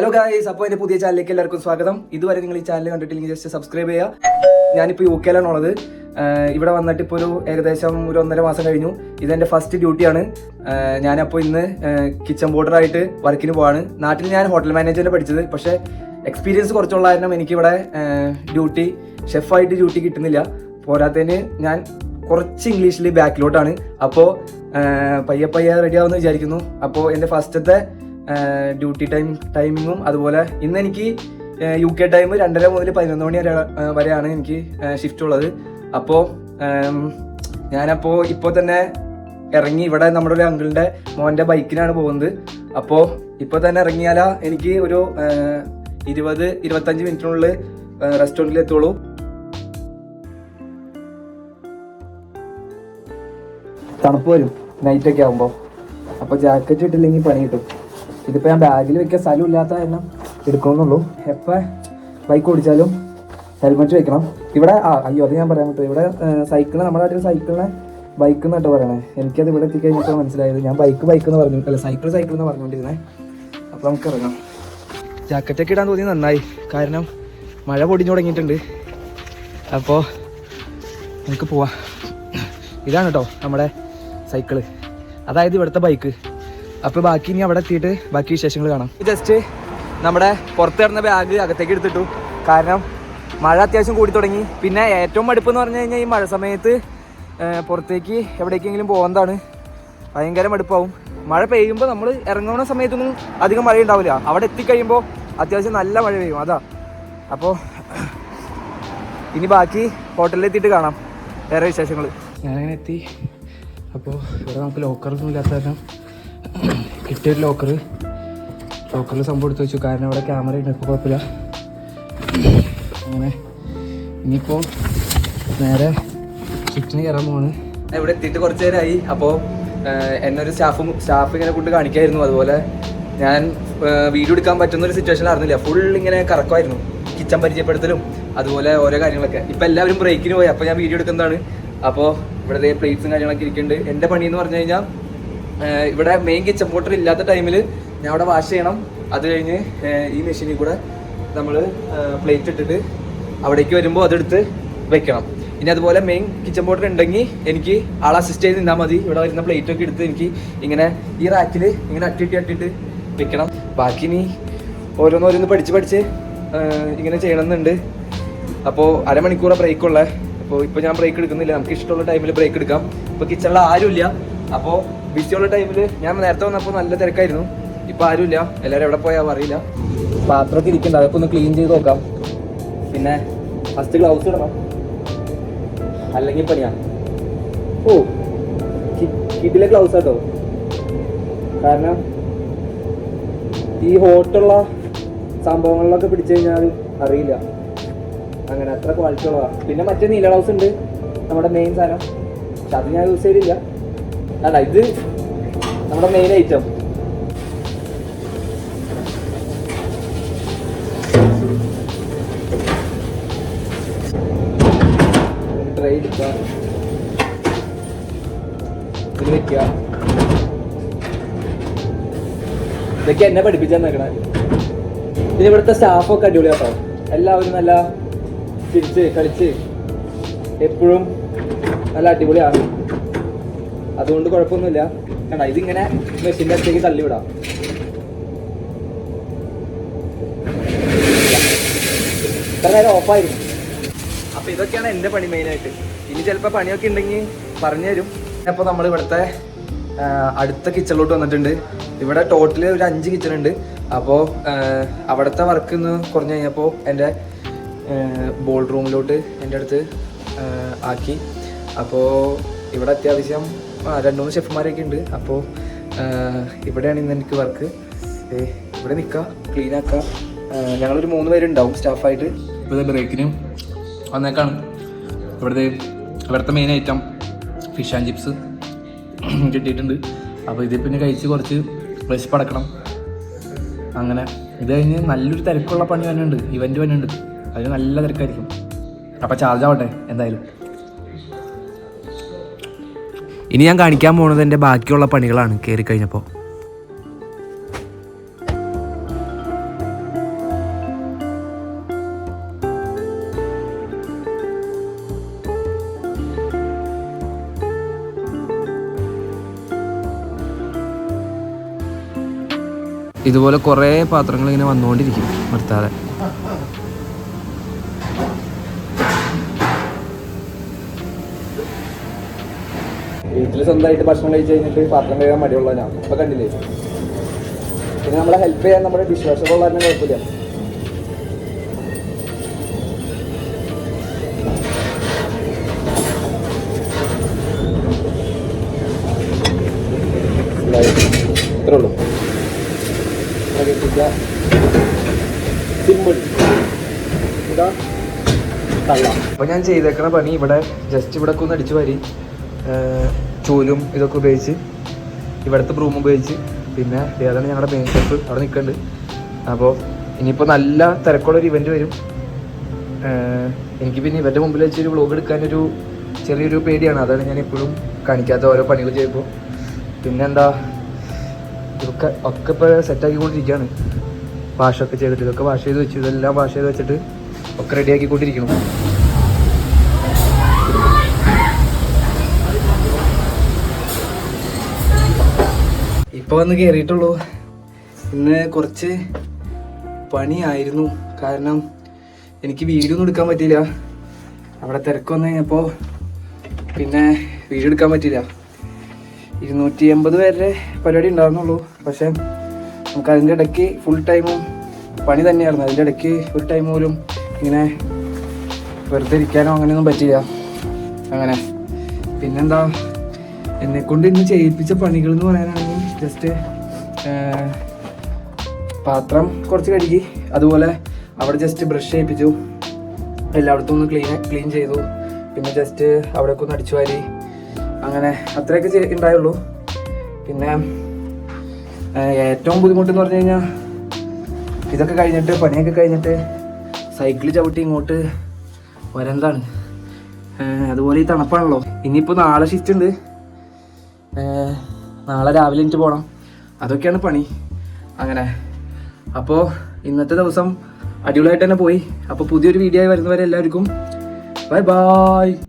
Hello guys, അപ്പോൾ എൻ്റെ പുതിയ ചാനലിലേക്ക് എല്ലാവർക്കും സ്വാഗതം. ഇതുവരെ നിങ്ങൾ ഈ ചാനൽ കണ്ടിട്ടില്ലെങ്കിൽ ജസ്റ്റ് സബ്സ്ക്രൈബ് ചെയ്യുക. ഞാനിപ്പോൾ UK ഉള്ളത്. ഇവിടെ വന്നിട്ട് ഇപ്പോൾ ഏകദേശം 1.5 മാസം കഴിഞ്ഞു. ഇതെൻ്റെ ഫസ്റ്റ് ഡ്യൂട്ടിയാണ്. ഞാനപ്പോൾ ഇന്ന് കിച്ചൺ ബോർഡറായിട്ട് വർക്കിന് പോവാണ്. നാട്ടിൽ ഞാൻ ഹോട്ടൽ മാനേജ്മെൻറ്റ് പഠിച്ചത്, പക്ഷേ എക്സ്പീരിയൻസ് കുറച്ചുള്ള കാരണം എനിക്കിവിടെ ഷെഫായിട്ട് ഡ്യൂട്ടി കിട്ടുന്നില്ല. പോരാത്തതിന് ഞാൻ കുറച്ച് ഇംഗ്ലീഷിൽ ബാക്കിലോട്ടാണ്. അപ്പോൾ പയ്യെ റെഡിയാവുമെന്ന് വിചാരിക്കുന്നു. അപ്പോൾ എൻ്റെ ഫസ്റ്റത്തെ ഡ്യൂട്ടി ടൈമിങ്ങും അതുപോലെ ഇന്ന് എനിക്ക് UK ടൈം 2:30 മുതൽ 11 മണി വരെയാണ് എനിക്ക് ഷിഫ്റ്റ് ഉള്ളത്. അപ്പോൾ ഞാനപ്പോൾ ഇപ്പോൾ തന്നെ ഇറങ്ങി. ഇവിടെ നമ്മുടെ ഒരു അങ്കിളിൻ്റെ മോൻ്റെ ബൈക്കിനാണ് പോകുന്നത്. അപ്പോൾ ഇപ്പോൾ തന്നെ ഇറങ്ങിയാലാ എനിക്ക് ഒരു 20-25 മിനിറ്റിനുള്ളിൽ റെസ്റ്റോറൻറ്റിൽ എത്തുള്ളൂ. തണുപ്പ് വരും നൈറ്റൊക്കെ ആകുമ്പോൾ. അപ്പോൾ ജാക്കറ്റ് ഇട്ടില്ലെങ്കിൽ പണി കിട്ടും. ഇതിപ്പോൾ ഞാൻ ബാഗിൽ വെക്കാൻ സ്ഥലമില്ലാത്ത കാരണം എടുക്കണമെന്നുള്ളൂ. എപ്പോൾ ബൈക്ക് ഓടിച്ചാലും ഹെൽമെറ്റ് വെക്കണം. ഇവിടെ അയ്യോ അത് ഞാൻ പറയാൻ പറ്റും. ഇവിടെ സൈക്കിള് നമ്മുടെ നാട്ടിൽ സൈക്കിളിനെ ബൈക്ക് എന്നിട്ട് പറയണേ. എനിക്കത് ഇവിടെ എത്തിക്കഴിഞ്ഞപ്പോൾ മനസ്സിലായത് ഞാൻ ബൈക്ക് എന്ന് പറഞ്ഞു, അല്ല സൈക്കിൾ എന്ന് പറഞ്ഞുകൊണ്ടിരുന്നേ. അപ്പോൾ നമുക്ക് ഇറങ്ങാം. ജാക്കറ്റൊക്കെ ഇടാൻ തോന്നി നന്നായി, കാരണം മഴ പൊടിഞ്ഞു തുടങ്ങിയിട്ടുണ്ട്. അപ്പോൾ നമുക്ക് പോവാം. ഇതാണ് കേട്ടോ നമ്മുടെ സൈക്കിള്, അതായത് ഇവിടുത്തെ ബൈക്ക്. അപ്പോൾ ബാക്കി ഇനി അവിടെ എത്തിയിട്ട് ബാക്കി വിശേഷങ്ങൾ കാണാം. ജസ്റ്റ് നമ്മുടെ പുറത്ത് കിടന്ന ബാഗ് അകത്തേക്ക് എടുത്തിട്ടു, കാരണം മഴ അത്യാവശ്യം കൂടി തുടങ്ങി. പിന്നെ ഏറ്റവും മടുപ്പെന്ന് പറഞ്ഞു കഴിഞ്ഞാൽ ഈ മഴ സമയത്ത് പുറത്തേക്ക് എവിടേക്കെങ്കിലും പോകുന്നതാണ്. ഭയങ്കര മടുപ്പാവും. മഴ പെയ്യുമ്പോൾ നമ്മൾ ഇറങ്ങുന്ന സമയത്തൊന്നും അധികം മഴ ഉണ്ടാവില്ല. അവിടെ എത്തിക്കഴിയുമ്പോൾ അത്യാവശ്യം നല്ല മഴ പെയ്യും, അതാ. അപ്പോൾ ഇനി ബാക്കി ഹോട്ടലിൽ എത്തിയിട്ട് കാണാം വേറെ വിശേഷങ്ങൾ. ഞാനങ്ങനെ എത്തി. അപ്പോൾ ഇവിടെ നമുക്ക് ലോക്കറൊന്നും ഇല്ലാത്ത കാരണം കിട്ടിയൊരു ലോക്കറിൽ സംഭവം എടുത്ത് വെച്ചു, കാരണം അവിടെ ക്യാമറ ഉണ്ട്. ഇപ്പോൾ കുഴപ്പമില്ല. അങ്ങനെ ഇനിയിപ്പോൾ നേരെ ഷിഫ്റ്റിന് കയറാൻ പോവാണ്. ഇവിടെ എത്തിയിട്ട് കുറച്ച് നേരമായി. അപ്പോൾ എന്നൊരു സ്റ്റാഫ് ഇങ്ങനെ കൊണ്ട് കാണിക്കായിരുന്നു. അതുപോലെ ഞാൻ വീഡിയോ എടുക്കാൻ പറ്റുന്നൊരു സിറ്റുവേഷനിലായിരുന്നില്ല. ഫുൾ ഇങ്ങനെ കറക്കമായിരുന്നു, കിച്ചൺ പരിചയപ്പെടുത്തലും അതുപോലെ ഓരോ കാര്യങ്ങളൊക്കെ. ഇപ്പം എല്ലാവരും ബ്രേക്കിന് പോയി. അപ്പോൾ ഞാൻ വീഡിയോ എടുക്കുന്നതാണ്. അപ്പോൾ ഇവിടെ പ്ലേറ്റ്സും കാര്യങ്ങളൊക്കെ ഇരിക്കുന്നുണ്ട്. എൻ്റെ പണി എന്ന് പറഞ്ഞു കഴിഞ്ഞാൽ ഇവിടെ മെയിൻ കിച്ചൺ പോർട്ടർ ഇല്ലാത്ത ടൈമിൽ ഞാൻ അവിടെ വാഷ് ചെയ്യണം. അത് കഴിഞ്ഞ് ഈ മെഷീനിൽ കൂടെ നമ്മൾ പ്ലേറ്റ് ഇട്ടിട്ട് അവിടേക്ക് വരുമ്പോൾ അതെടുത്ത് വെക്കണം. ഇനി അതുപോലെ മെയിൻ കിച്ചൺ പോർട്ടർ ഉണ്ടെങ്കിൽ എനിക്ക് ആളെ അസിസ്റ്റ് ചെയ്ത് നിന്നാൽ മതി. ഇവിടെ വരുന്ന പ്ലേറ്റൊക്കെ എടുത്ത് എനിക്ക് ഇങ്ങനെ ഈ റാക്കിൽ ഇങ്ങനെ അട്ടിട്ട് വെക്കണം. ബാക്കി ഇനി ഓരോന്നോരോന്ന് പഠിച്ച് ഇങ്ങനെ ചെയ്യണമെന്നുണ്ട്. അപ്പോൾ അരമണിക്കൂർ ബ്രേക്കുള്ള. ഇപ്പോൾ ഞാൻ ബ്രേക്ക് എടുക്കുന്നില്ല, നമുക്ക് ഇഷ്ടമുള്ള ടൈമിൽ ബ്രേക്ക് എടുക്കാം. ഇപ്പോൾ കിച്ചണിൽ ആരുമില്ല. അപ്പോൾ ബിസിയുള്ള ടൈമിൽ ഞാൻ നേരത്തെ വന്നപ്പോൾ നല്ല തിരക്കായിരുന്നു. ഇപ്പോൾ ആരുമില്ല, എല്ലാവരും എവിടെ പോയാൽ അറിയില്ല. പാത്രമൊക്കെ ഇരിക്കുന്നുണ്ട്, അതൊക്കെ ഒന്ന് ക്ലീൻ ചെയ്ത് നോക്കാം. പിന്നെ ഫസ്റ്റ് ഗ്ലൗസ് ഇടണം, അല്ലെങ്കിൽ പണിയാ. കിഡിലെ ഗ്ലൗസ് കേട്ടോ, കാരണം ഈ ഹോട്ടുള്ള സംഭവങ്ങളിലൊക്കെ പിടിച്ചു കഴിഞ്ഞാൽ അറിയില്ല, അങ്ങനെ അത്ര ക്വാളിറ്റി ഉള്ളതാണ്. പിന്നെ മറ്റേ നീല ഗ്ലൗസ് ഉണ്ട്, നമ്മുടെ മെയിൻ സാധനം, പക്ഷെ അത് ഞാൻ യൂസ് ചെയ്തില്ല. അല്ല, ഇത് നമ്മുടെ മെയിൻ ഐറ്റം. ട്രൈ എടുക്കുക, ഇതിൽ വെക്കുക. ഇതൊക്കെ എന്നെ പഠിപ്പിച്ചാൽ നിൽക്കണേ. പിന്നെ ഇവിടുത്തെ സ്റ്റാഫൊക്കെ അടിപൊളി കേട്ടോ. എല്ലാവരും നല്ല ചിരിച്ച് കളിച്ച് എപ്പോഴും നല്ല അടിപൊളിയാണ്. അതുകൊണ്ട് കുഴപ്പമൊന്നുമില്ല. കണ്ട, ഇതിങ്ങനെ മെഷീൻ്റെ അടുത്തേക്ക് തള്ളിവിടാം. ഇത്ര നേരം ഓഫായിരുന്നു. അപ്പോൾ ഇതൊക്കെയാണ് എൻ്റെ പണി മെയിനായിട്ട്. ഇനി ചിലപ്പോൾ പണിയൊക്കെ ഉണ്ടെങ്കിൽ പറഞ്ഞു തരും. അപ്പോൾ നമ്മൾ ഇവിടുത്തെ അടുത്ത കിച്ചണിലോട്ട് വന്നിട്ടുണ്ട്. ഇവിടെ ടോട്ടൽ ഒരു 5 കിച്ചൺ ഉണ്ട്. അപ്പോൾ അവിടുത്തെ വർക്ക് ഒന്ന് കുറഞ്ഞു കഴിഞ്ഞപ്പോൾ എൻ്റെ ബോൾ റൂമിലോട്ട് എൻ്റെ അടുത്ത് ആക്കി. അപ്പോൾ ഇവിടെ അത്യാവശ്യം 2-3 ഷെഫ്മാരൊക്കെ ഉണ്ട്. അപ്പോൾ ഇവിടെയാണ് ഇന്ന് എനിക്ക് വർക്ക്. ഇവിടെ നിൽക്കുക, ക്ലീൻ ആക്കുക. ഞങ്ങളൊരു 3 പേരുണ്ടാവും സ്റ്റാഫായിട്ട്. ഇപ്പോൾ ബ്രേക്കിന് വന്നേക്കാണ്. ഇവിടുത്തെ main item fish and chips കിട്ടിയിട്ടുണ്ട്. അപ്പോൾ ഇത് പിന്നെ കഴിച്ച് കുറച്ച് വിശപ്പ് അടക്കണം. അങ്ങനെ ഇത് കഴിഞ്ഞ് നല്ലൊരു തിരക്കുള്ള പണി തന്നെയുണ്ട്, ഇവൻറ്റ് തന്നെയുണ്ട്. അതിന് നല്ല തിരക്കായിരിക്കും. അപ്പോൾ ചാർജ് ആവട്ടെ എന്തായാലും. ഇനി ഞാൻ കാണിക്കാൻ പോകുന്നത് എൻ്റെ ബാക്കിയുള്ള പണികളാണ് കയറി കഴിഞ്ഞപ്പോൾ. ഇതുപോലെ കുറേ പാത്രങ്ങൾ ഇങ്ങനെ വന്നുകൊണ്ടിരിക്കും നിർത്താതെ. വീട്ടിൽ സ്വന്തമായിട്ട് ഭക്ഷണം കഴിച്ച് കഴിഞ്ഞിട്ട് പാത്രം കഴുകാൻ മടിയുള്ള ഞാൻ ഇപ്പം കണ്ടില്ലേ. പിന്നെ നമ്മളെ ഹെൽപ്പ് ചെയ്യാൻ നമ്മുടെ ഡിഷ് വാഷർ ഉള്ള തന്നെ കുഴപ്പമില്ല. ഇത്രേ ഉള്ളൂ. സിമ്പിൾ. ഇതാ തള്ള. അപ്പോൾ ഞാൻ ചെയ്തേക്കണ പണി ഇവിടെ ജസ്റ്റ് ഇവിടെ ഒന്ന് അടിച്ചു വാരി ചൂലും ഇതൊക്കെ ഉപയോഗിച്ച് ഇവിടുത്തെ ബ്രൂം ഉപയോഗിച്ച് പിന്നെ ഏതാണ് ഞങ്ങളുടെ മെയിൻ ഷെഫ് അവിടെ നിൽക്കുന്നുണ്ട്. അപ്പോൾ ഇനിയിപ്പോൾ നല്ല തിരക്കുള്ളൊരു ഇവൻറ്റ് വരും. എനിക്ക് പിന്നെ ഇവൻ്റെ മുമ്പിൽ വെച്ചൊരു വ്ളോഗ് എടുക്കാനൊരു ചെറിയൊരു പേടിയാണ്. അതാണ് ഞാൻ എപ്പോഴും കാണിക്കാത്ത ഓരോ പണികൾ ചെയ്യുമ്പോൾ. പിന്നെന്താ ഇതൊക്കെ ഇപ്പോൾ സെറ്റാക്കിക്കൊണ്ടിരിക്കുകയാണ്. വാഷൊക്കെ ചെയ്തിട്ട് ഇതൊക്കെ വാഷ് ചെയ്ത് വെച്ചു. ഇതെല്ലാം വാഷ് ചെയ്ത് വെച്ചിട്ട് ഒക്കെ റെഡിയാക്കിക്കൊണ്ടിരിക്കണം. ഇപ്പോൾ വന്ന് കയറിയിട്ടുള്ളൂ. ഇന്ന് കുറച്ച് പണിയായിരുന്നു. കാരണം എനിക്ക് വീഡിയോ ഒന്നും എടുക്കാൻ പറ്റിയില്ല. അവിടെ തിരക്ക് വന്നു കഴിഞ്ഞപ്പോൾ പിന്നെ വീഡിയോ എടുക്കാൻ പറ്റിയില്ല. 280 പേരുടെ പരിപാടി ഉണ്ടായിരുന്നുള്ളൂ. പക്ഷേ നമുക്ക് അതിൻ്റെ ഇടയ്ക്ക് ഫുൾ ടൈമും പണി തന്നെയായിരുന്നു. അതിൻ്റെ ഇടയ്ക്ക് ഒരു ടൈം പോലും ഇങ്ങനെ വെറുതെ ഇരിക്കാനോ അങ്ങനെയൊന്നും പറ്റില്ല. അങ്ങനെ പിന്നെന്താ എന്നെക്കൊണ്ട് ഇന്ന് ചെയ്യിപ്പിച്ച പണികൾ എന്ന് പറയാനാണെങ്കിൽ ജസ്റ്റ് പാത്രം കുറച്ച് കഴുകി, അതുപോലെ അവിടെ ജസ്റ്റ് ബ്രഷ് ചെയ്യിപ്പിച്ചു, എല്ലായിടത്തും ഒന്ന് ക്ലീൻ ചെയ്തു. പിന്നെ ജസ്റ്റ് അവിടെയൊക്കെ ഒന്ന് അടിച്ചു വാരി, അങ്ങനെ അത്രയൊക്കെ ഉണ്ടായുള്ളൂ. പിന്നെ ഏറ്റവും ബുദ്ധിമുട്ടെന്ന് പറഞ്ഞു കഴിഞ്ഞാൽ ഇതൊക്കെ കഴിഞ്ഞിട്ട് പണിയൊക്കെ കഴിഞ്ഞിട്ട് സൈക്കിൾ ചവിട്ടി ഇങ്ങോട്ട് വരന്താണ്. അതുപോലെ ഈ തണുപ്പാണല്ലോ. ഇനിയിപ്പോൾ നാളെ ഷിഫ്റ്റ് ഉണ്ട്. നാളെ രാവിലെ എനിക്ക് പോകണം. അതൊക്കെയാണ് പണി. അങ്ങനെ അപ്പോൾ ഇന്നത്തെ ദിവസം അടിപൊളിയായിട്ട് തന്നെ പോയി. അപ്പോൾ പുതിയൊരു വീഡിയോ ആയി വരുന്നവരെ എല്ലാവർക്കും ബൈ ബൈ.